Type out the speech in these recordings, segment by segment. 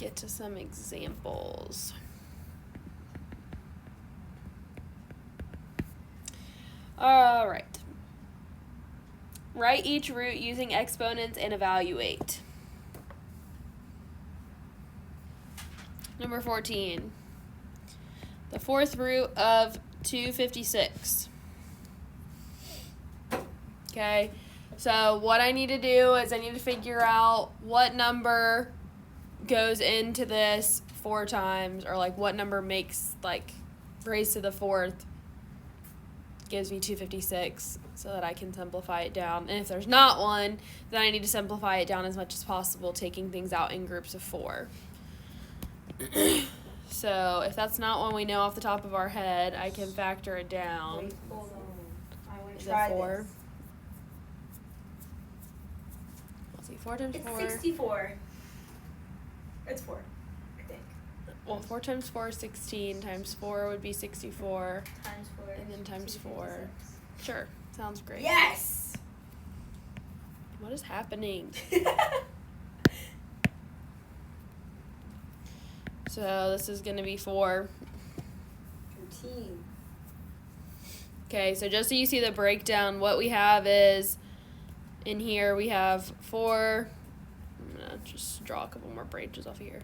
get to some examples. All right. Write each root using exponents and evaluate. Number 14. The fourth root of 256. Okay, so what I need to do is I need to figure out what number goes into this 4 times, or like what number makes, like, raised to the 4th gives me 256, so that I can simplify it down. And if there's not one, then I need to simplify it down as much as possible, taking things out in groups of 4. So if that's not one we know off the top of our head, I can factor it down. Wait, hold on. I want Is to try it 4? this. Let's see, 4 times 4. It's 64. It's 4, I think. Well, 4 times 4 is 16, times 4 would be 64, Times 4. and then times 4. Sure, sounds great. Yes! What is happening? So this is going to be 4. Routine. Okay, so just so you see the breakdown, what we have is, in here we have 4, I'm going to just draw a couple more branches off here.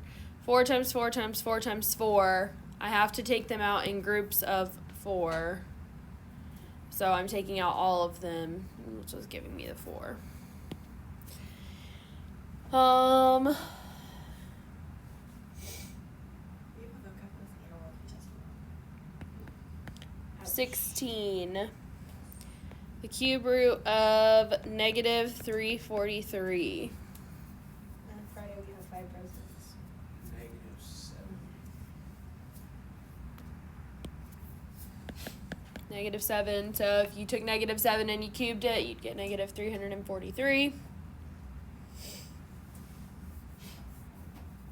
4 times 4 times 4 times 4. I have to take them out in groups of 4. So I'm taking out all of them, which is giving me the 4. 16. The cube root of negative 343. On Friday we have 5 presidents. Negative 7. So if you took negative 7 and you cubed it, you'd get negative 343.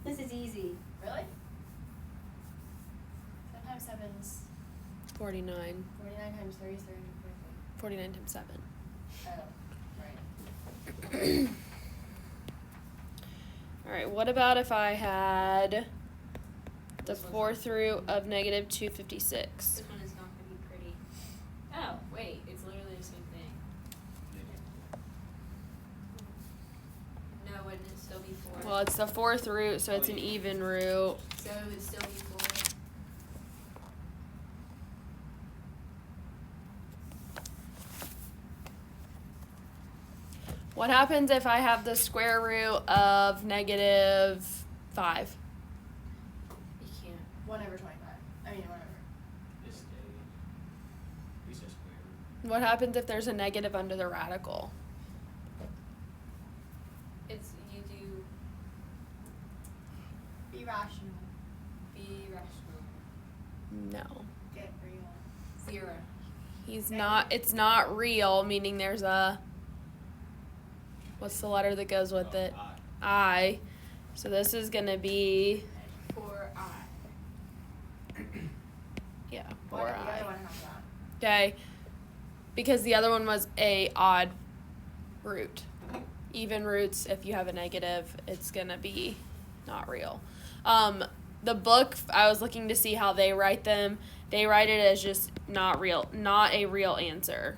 This is easy. Really? 7 times 7's 49. 49 times 3 is 343. 49 times 7. Oh, right. All right, what about if I had the This one's fourth root of negative 256? This one is not going to be pretty. Oh, wait. It's literally the same thing. No, wouldn't it still be 4? Well, it's the fourth root, so it's an even root. So it would still be 4. What happens if I have the square root of negative 5? You can't. 1 over 25. I mean, 1 over. What happens if there's a negative under the radical? It's, you do. Be rational. Be rational. No. Get real. 0. It's not real, meaning there's a, what's the letter that goes with it? I. So this is going to be, 4i. yeah, Why 4 did the other I. one have that? Okay, because the other one was a odd root. Even roots, if you have a negative, it's going to be not real. The book, I was looking to see how they write them. They write it as just not real, not a real answer.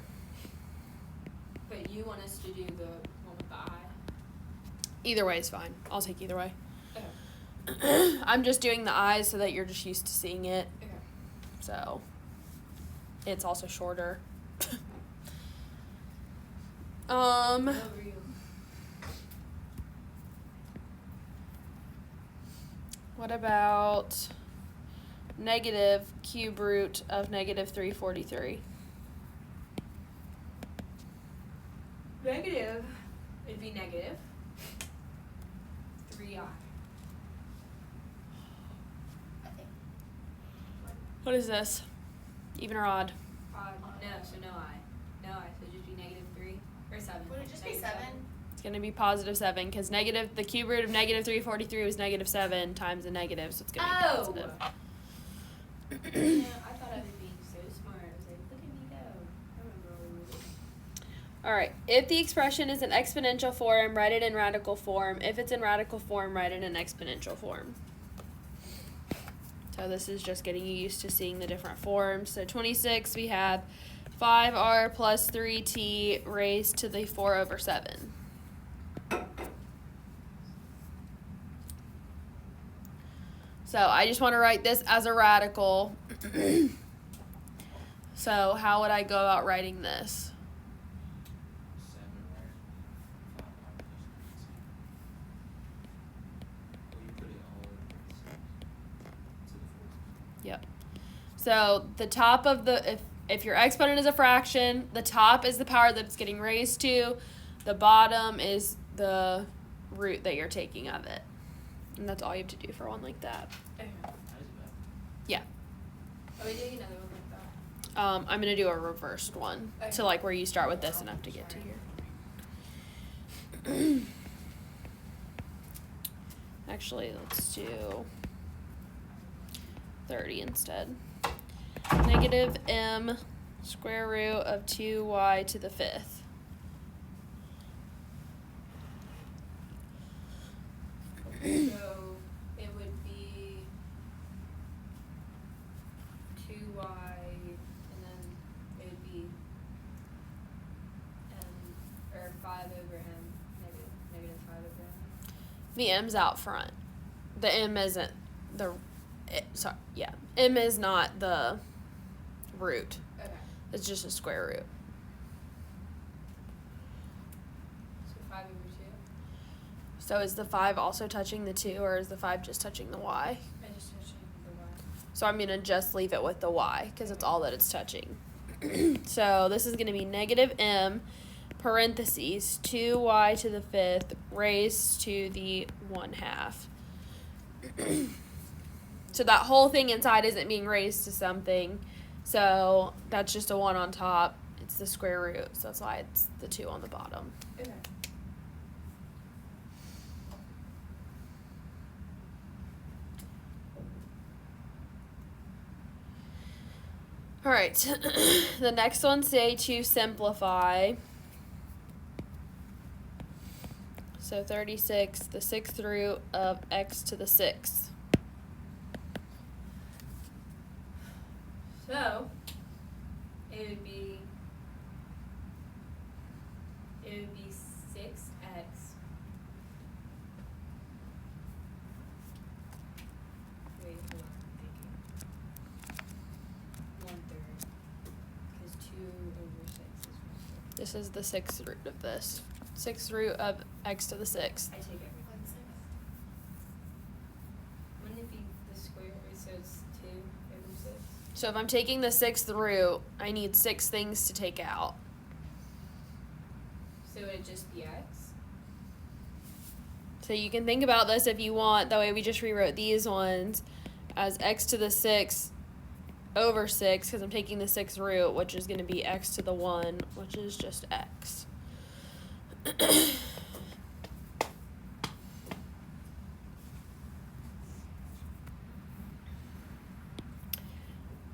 But you want us to do the one with the I? Either way is fine. I'll take either way. Okay. I'm just doing the eyes so that you're just used to seeing it. Okay. So it's also shorter. No real. What about negative cube root of negative 343? Negative. It'd be negative 3i. I think. What is this? Even or odd? Odd. No, so no I. No I, so it'd just be negative 3 or 7. Would it just be Negative 7? It's going to be positive 7 because the cube root of negative 343 was negative 7 times a negative, so it's going to be positive. Yeah, I thought I was being so smart. I was like, look at me go. I remember all the rules. All right. If the expression is in exponential form, write it in radical form. If it's in radical form, write it in exponential form. So this is just getting you used to seeing the different forms. So 26, we have 5r plus 3t raised to the 4/7. So I just want to write this as a radical. So how would I go about writing this? 7, right? 5r plus 3t. Well, you put it all over the 6 to the 4. Yep. So the top of the if your exponent is a fraction, the top is the power that it's getting raised to, the bottom is the root that you're taking of it. And that's all you have to do for one like that. Okay. How does that? Yeah. Are we doing another one like that? I'm gonna do a reversed one Okay. to like where you start with this and have to get to here. Actually, let's do 30 instead. Negative m square root of 2y to the 5th. So it would be 2y, and then it would be m, or 5 over m, negative 5 over m. The m's out front. The m isn't m is not the root. Okay. It's just a square root. So 5 over 2. So is the 5 also touching the 2, or is the 5 just touching the y? I just touched the y. So I'm going to just leave it with the y because it's all that it's touching. So this is going to be negative m parentheses 2y to the 5th raised to the 1/2. So that whole thing inside isn't being raised to something. So that's just a 1 on top. It's the square root. So that's why it's the 2 on the bottom. Okay. All right. The next one, say to simplify. So 36, the 6th root of x to the 6th. So it would be 6x. Wait, hold on, I'm thinking. 1/3. Because 2 over 6 is 1/3. This is the 6th root of this. 6th root of x to the 6th. I take everything. Wouldn't it be the square root, so it's 2 over 6? So if I'm taking the 6th root, I need 6 things to take out. So would it just be x? So you can think about this if you want. That way we just rewrote these ones as x to the 6th over 6 because I'm taking the 6th root, which is going to be x to the 1, which is just x. Let's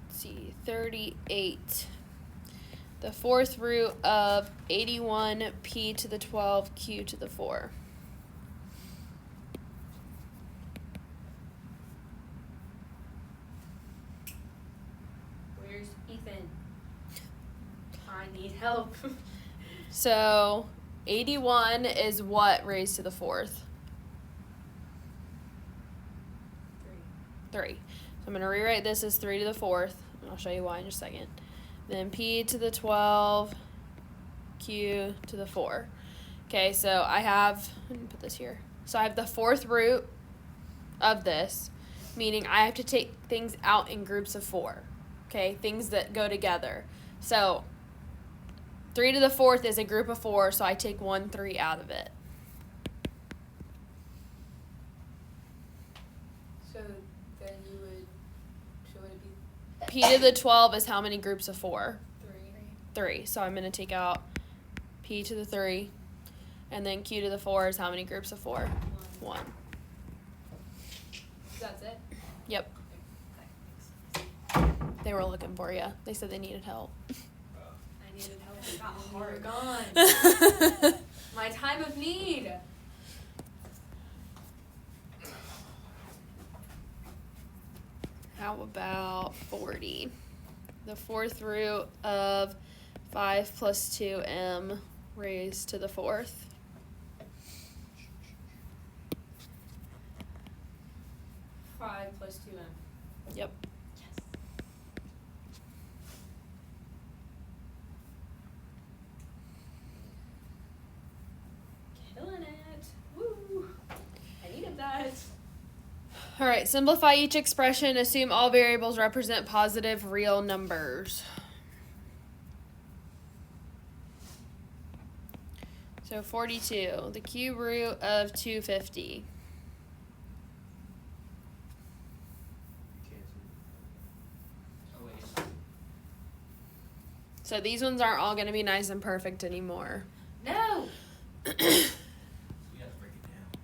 see, 38. The 4th root of 81 p to the 12 q to the 4. Where's Ethan? I need help. So 81 is what raised to the 4th? 3. So I'm going to rewrite this as 3 to the 4th, and I'll show you why in just a second. Then p to the 12, q to the 4. Okay, so I have, let me put this here. So I have the 4th root of this, meaning I have to take things out in groups of 4. Okay, things that go together. So 3 to the 4th is a group of 4, so I take 1 3 out of it. So then you would, so would it be P to the 12 is how many groups of 4? 3? 3. So I'm going to take out P to the 3. And then Q to the 4 is how many groups of 4? 1. That's it? Yep. Okay, thanks. They were looking for you. They said they needed help. I needed help. Not Oh hard. God. My time of need. How about 40? The fourth root of 5 plus 2m raised to the fourth. Five plus 2m. Yep. Killing it. Woo. I needed that. All right, simplify each expression. Assume all variables represent positive real numbers. So 42, the cube root of 250. Oh, wait. So these ones aren't all going to be nice and perfect anymore. No. We have to break it down.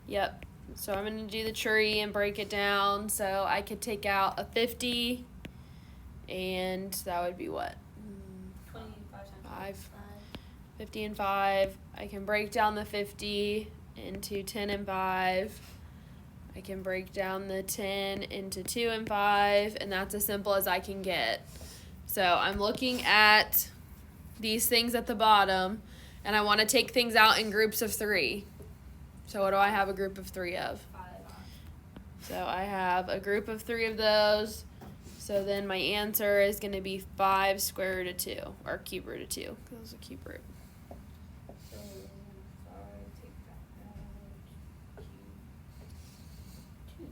Yep. So I'm going to do the tree and break it down. So I could take out a 50, and that would be what? 25 times 5. 50 and 5. I can break down the 50 into 10 and 5. I can break down the 10 into 2 and 5, and that's as simple as I can get. So I'm looking at these things at the bottom, and I want to take things out in groups of 3. So what do I have a group of 3 of? 5. So I have a group of 3 of those. So then my answer is going to be 5 square root of 2, or cube root of 2. That was a cube root. So 5, take that out. Cube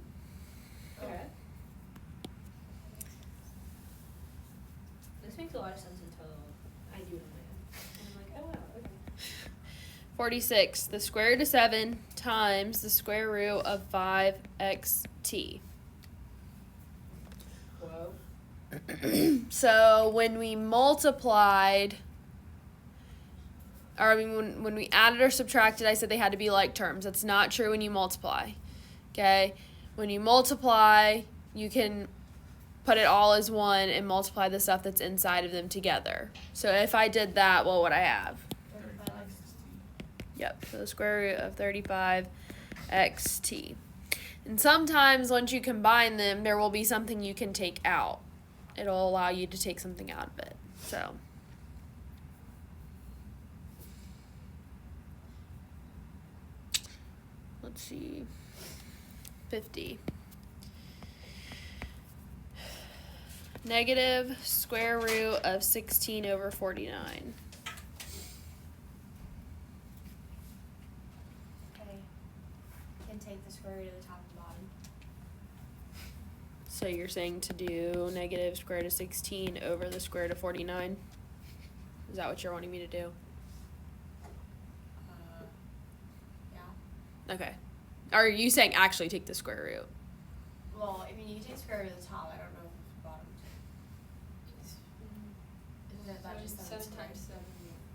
2. Okay. This makes a lot of sense until I do it on my own. And I'm like, oh wow, okay. 46, the square root of 7 times the square root of 5xt. Whoa. So when we multiplied, or I mean when we added or subtracted, I said they had to be like terms. That's not true when you multiply. Okay? When you multiply, you can put it all as one and multiply the stuff that's inside of them together. So if I did that, what would I have? 35xt. Yep, so the square root of 35xt. And sometimes once you combine them, there will be something you can take out. It'll allow you to take something out of it. So let's see. 50. Negative square root of 16 over 49. Okay. Can take the square root of the top and bottom. So you're saying to do negative square root of 16 over the square root of 49? Is that what you're wanting me to do? Yeah. Okay. Are you saying actually take the square root? Well, I mean, you can take square root of the top. I don't know if it's the bottom. Isn't that just 7 times 7.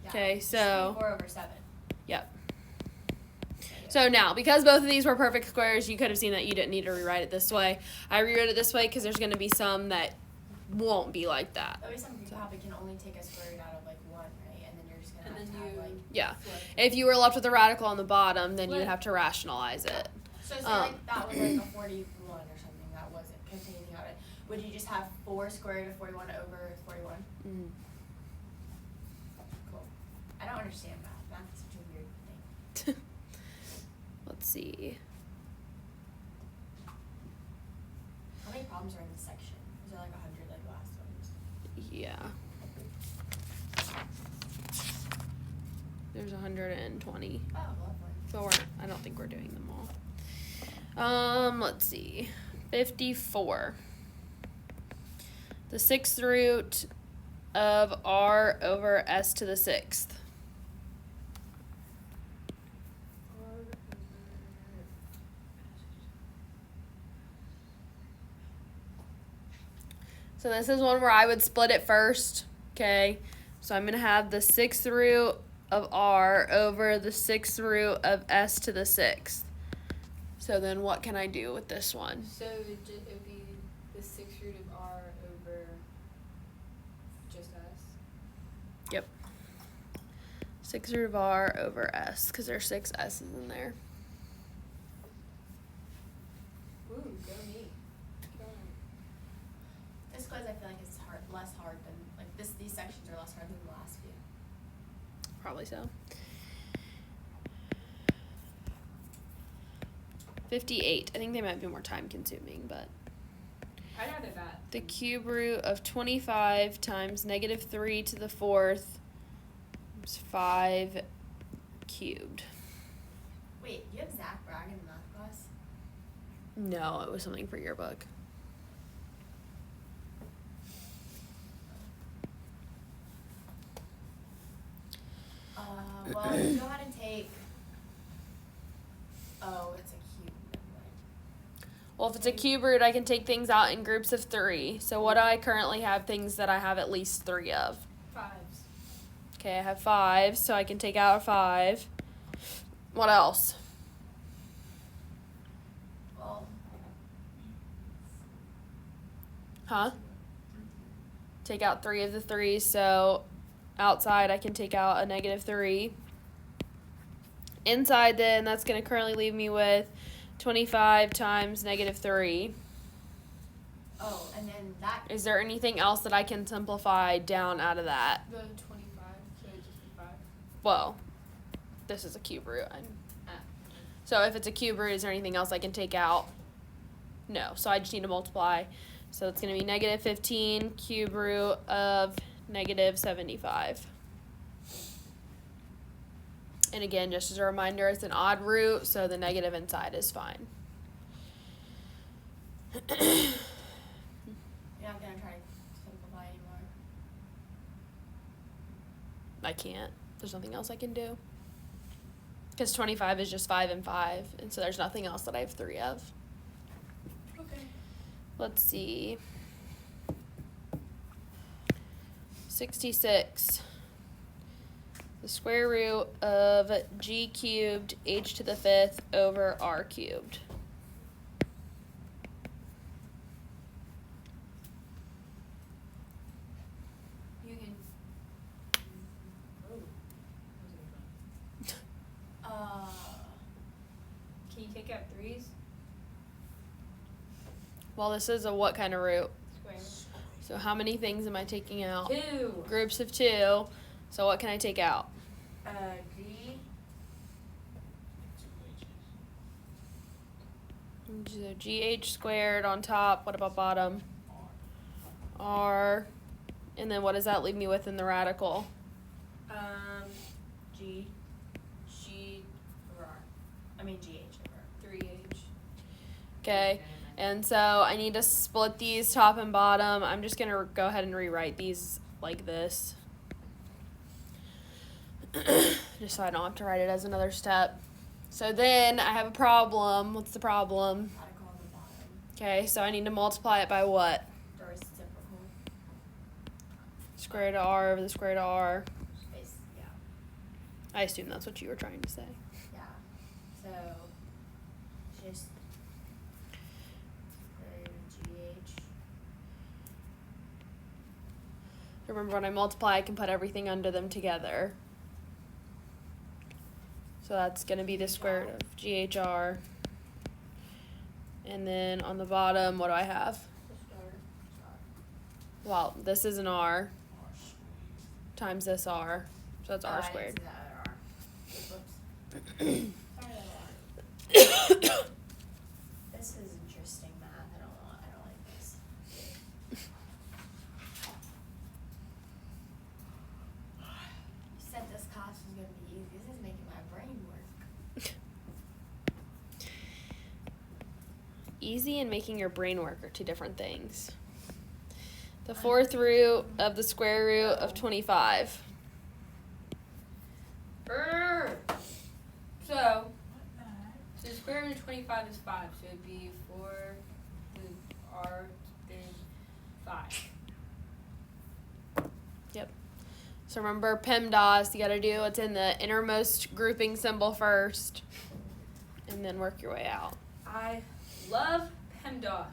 Yeah. Okay, It's so- 24 over 7. Yep. So now, because both of these were perfect squares, you could have seen that you didn't need to rewrite it this way. I rewrote it this way because there's going to be some that won't be like that. There'll be some you probably can only take a square root out of like 1, right? And then you're just gonna And have then to have you- like. Yeah. Flip. If you were left with a radical on the bottom, then you would Flip. have to rationalize it. So say like that was like a 41 or something that wasn't containing out it. Would you just have 4 square root of 41 over 41? Mm. Cool. I don't understand math. Math is such a weird thing. Let's see. How many problems are in this section? Is there like 100 like the last ones? Yeah. There's 120. Oh, lovely. But I don't think we're doing them all. Let's see. 54. The sixth root of r over s to the sixth. So this is one where I would split it first, okay? So I'm going to have the sixth root of r over the sixth root of s to the sixth. So then what can I do with this one? So it would be the 6th root of r over just us. Yep. 6 root of r over s, because there's 6 s's in there. Ooh, go me. This quiz I feel like is less hard than these sections are less hard than the last few. Probably so. 58. I think they might be more time consuming, but I'd rather that. the cube root of 25 times negative 3 to the 4th is 5 cubed. Wait, you have Zach Bragg in math class? No, it was something for yearbook. Well, you go ahead and take. Oh, it's a cube. Well, if it's a cube root, I can take things out in groups of 3. So what do I currently have things that I have at least 3 of? 5s. Okay, I have 5, so I can take out a 5. What else? Well, Huh? Take out 3 of the 3s, so outside I can take out a negative 3. Inside then, that's going to currently leave me with 25 times negative 3. oh, and then that. Is there anything else that I can simplify down out of that? The 25, so it'd just be 5. Well, this is a cube root. Ah. So if it's a cube root, is there anything else I can take out? No, so I just need to multiply. So it's going to be negative 15 cube root of negative 75. And again, just as a reminder, it's an odd root, so the negative inside is fine. You're not gonna try to simplify anymore. I can't. There's nothing else I can do. Because 25 is just 5 and 5, and so there's nothing else that I have 3 of. Okay. Let's see. 66. The square root of g cubed h to the 5th over r cubed. You can. Oh. Can you take out 3s? Well, this is a what kind of root? Square. So how many things am I taking out? 2. Groups of 2. So what can I take out? G. Two H's. So gh squared on top. What about bottom? R. And then what does that leave me with in the radical? G over R. I mean GH over R. 3H. Okay. And so I need to split these top and bottom. I'm just going to go ahead and rewrite these like this. Just so I don't have to write it as another step. So then I have a problem. What's the problem? Radical on the bottom. Okay, so I need to multiply it by what? The reciprocal. Square root of r over the square root of r. Space. Yeah. I assume that's what you were trying to say. Yeah. So just GH. Remember, when I multiply, I can put everything under them together. So that's going to be the square root of GHR. And then on the bottom, what do I have? Well, this is an R R squared. times this R. So that's R I squared. didn't see that other R. Whoops. Sorry, that R. This is interesting math. I don't like this. You said this class was gonna be easy. This is making my brain work. Easy and making your brain work are two different things. The 4th root of the square root of 25. So the square root of 25 is 5, so it'd be 4 to R, then 5. Yep. So remember PEMDAS, you got to do what's in the innermost grouping symbol first, and then work your way out. I love PEMDAS.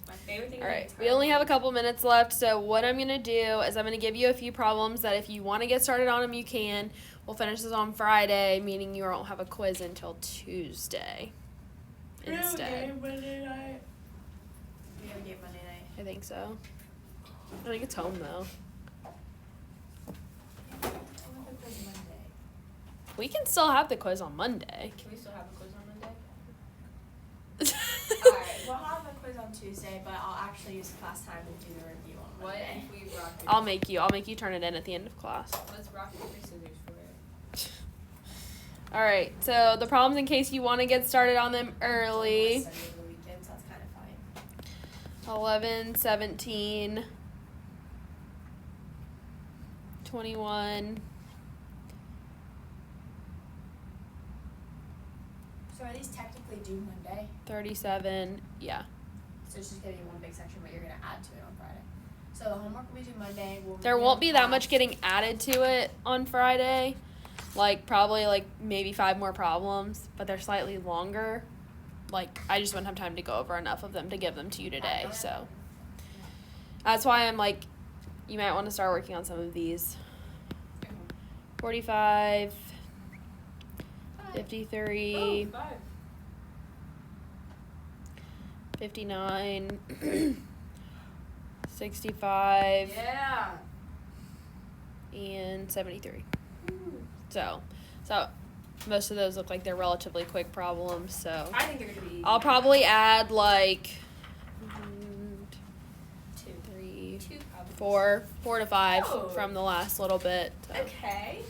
My favorite thing. All right, we only have a couple minutes left, so what I'm going to do is I'm going to give you a few problems that if you want to get started on them, you can. We'll finish this on Friday, meaning you won't have a quiz until Tuesday instead. Monday night. We have a game Monday night. I think so. I think it's home, though. I want the quiz Monday. We can still have the quiz on Monday. Can we still have a quiz on Monday? Alright, we'll have a quiz on Tuesday, but I'll actually use class time to do the review on What Monday. if we rock? I'll make you turn it in at the end of class. Let's rock paper scissors for it. All right, so the problems in case you want to get started on them I'll early. study over the weekend, so that's kind of fine. 11, 17, 21, So are these technically due Monday? 37, yeah. So it's just gonna be one big section, but you're gonna add to it on Friday. So the homework will be due Monday. We'll There review won't in be that class. much getting added to it on Friday. Like, probably, like, maybe 5 more problems, but they're slightly longer. Like, I just wouldn't have time to go over enough of them to give them to you today, so. That's why I'm like, you might want to start working on some of these. 45, 53, Oh, 5. 59, 65, Yeah. and 73. So most of those look like they're relatively quick problems, so I think they're gonna be easy. I'll probably add like 2. 3, 2 probably. 4 to 5 Oh. from the last little bit. So. Okay.